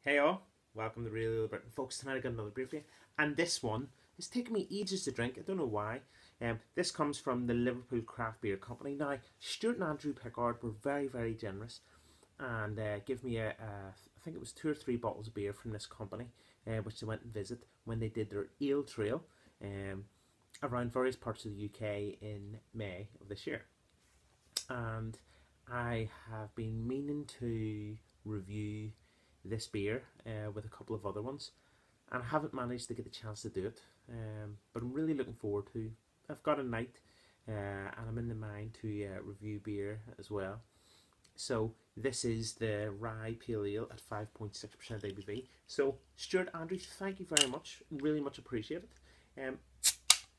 Hey all, welcome to Real Britain. Folks, tonight I got another beer for you. And this one is taking me ages to drink. I don't know why. This comes from the Liverpool Craft Beer Company. Now, Stuart and Andrew Pickard were very, very generous and gave me I think it was 2 or 3 bottles of beer from this company, which they went and visit when they did their ale trail around various parts of the UK in May of this year. And I have been meaning to review this beer with a couple of other ones, and I haven't managed to get the chance to do it. But I'm really looking forward to. I've got a night, and I'm in the mind to review beer as well. So this is the RYE Pale Ale at 5.6% ABV. So Stuart, Andrew, thank you very much. Really much appreciated.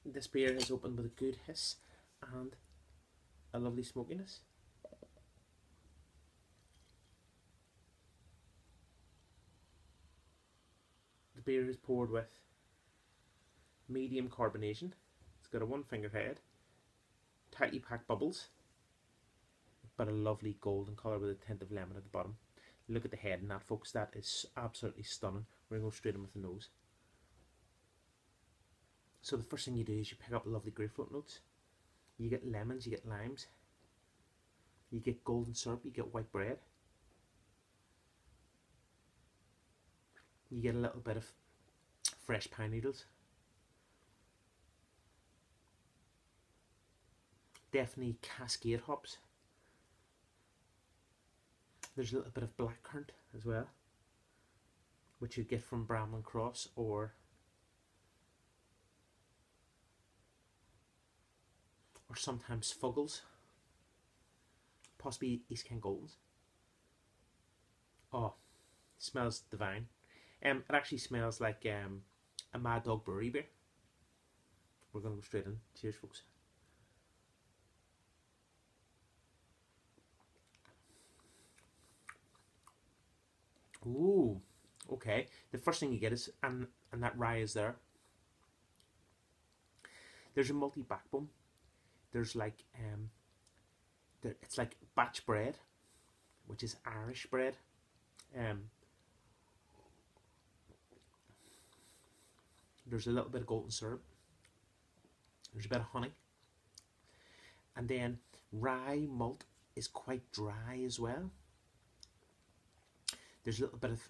This beer is opened with a good hiss and a lovely smokiness. The beer is poured with medium carbonation. It's got a 1 finger head, tightly packed bubbles, but a lovely golden colour with a tint of lemon at the bottom. Look at the head in that, folks. That is absolutely stunning. We're going to go straight in with the nose. So the first thing you do is you pick up lovely grapefruit notes. You get lemons, you get limes, you get golden syrup, you get white bread. You get a little bit of fresh pine needles. Definitely Cascade hops. There's a little bit of blackcurrant as well, which you get from Bramlin Cross or sometimes Fuggles, possibly East Kent Goldens. Oh, it smells divine. It actually smells like a Mad Dog Brewery beer. We're going to go straight in. Cheers, folks. Ooh, okay. The first thing you get is, and that rye is there. There's a multi backbone. There's like, it's like batch bread, which is Irish bread. There's a little bit of golden syrup. There's a bit of honey. And then rye malt is quite dry as well. There's a little bit of,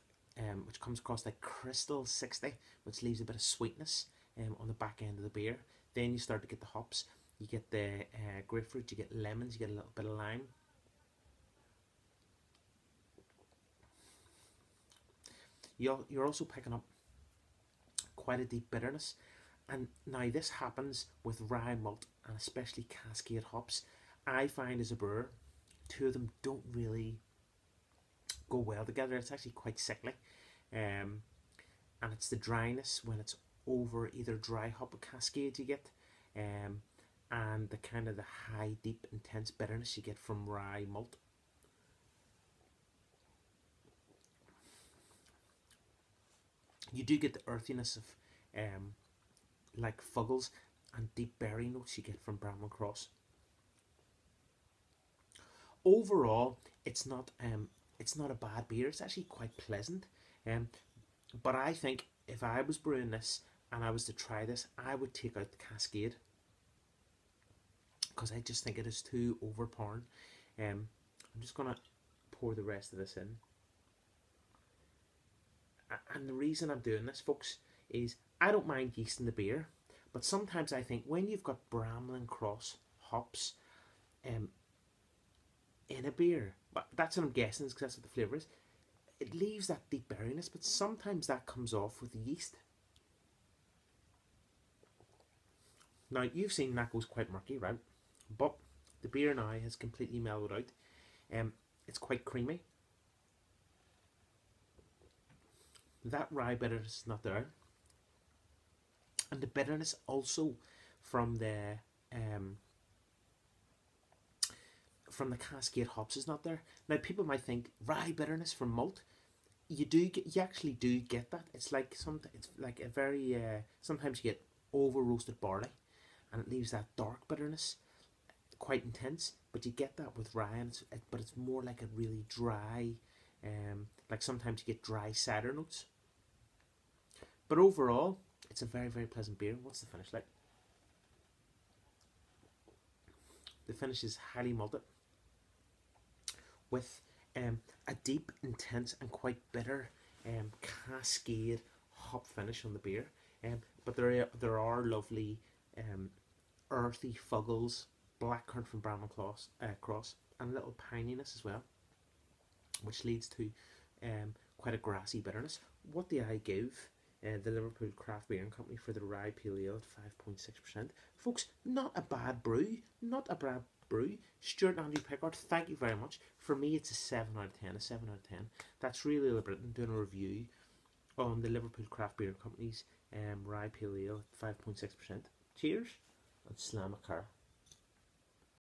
which comes across like Crystal 60, which leaves a bit of sweetness on the back end of the beer. Then you start to get the hops. You get the grapefruit, you get lemons, you get a little bit of lime. You're also picking up quite a deep bitterness. And now this happens with rye malt and especially Cascade hops. I find as a brewer, two of them don't really go well together. It's actually quite sickly. And it's the dryness when it's over either dry hop or Cascade you get. And the kind of the high, deep, intense bitterness you get from rye malt. You do get the earthiness of like Fuggles and deep berry notes you get from Bramlin Cross. Overall, it's not a bad beer. It's actually quite pleasant. But I think if I was brewing this and I was to try this, I would take out the Cascade, because I just think it is too overpowering. I'm just going to pour the rest of this in. And the reason I'm doing this, folks, is I don't mind yeast in the beer, but sometimes I think when you've got Bramlin Cross hops in a beer, that's what I'm guessing, because that's what the flavour is, it leaves that deep berryness, but sometimes that comes off with the yeast. Now, you've seen that goes quite murky, right? But the beer now has completely mellowed out. It's quite creamy. That rye bitterness is not there, and the bitterness also from the Cascade hops is not there. Now, people might think rye bitterness from malt. You actually do get that. It's like a very sometimes you get over roasted barley, and it leaves that dark bitterness, quite intense. But you get that with rye, but it's more like a really dry, Like sometimes you get dry cider notes. But overall, it's a very, very pleasant beer. What's the finish like? The finish is highly malted with a deep, intense, and quite bitter cascade hop finish on the beer. But there are lovely earthy fuggles, blackcurrant from Bramble Cross, and a little pininess as well, which leads to quite a grassy bitterness. What do I give the Liverpool Craft Beer Company for the RYE Pale Ale at 5.6%? Folks, not a bad brew, not a bad brew. Stuart and Andrew Pickard, thank you very much. For me, it's a 7 out of 10, a 7 out of 10. That's really Britain doing a review on the Liverpool Craft Beer Company's RYE Pale Ale at 5.6%. Cheers and slam a car.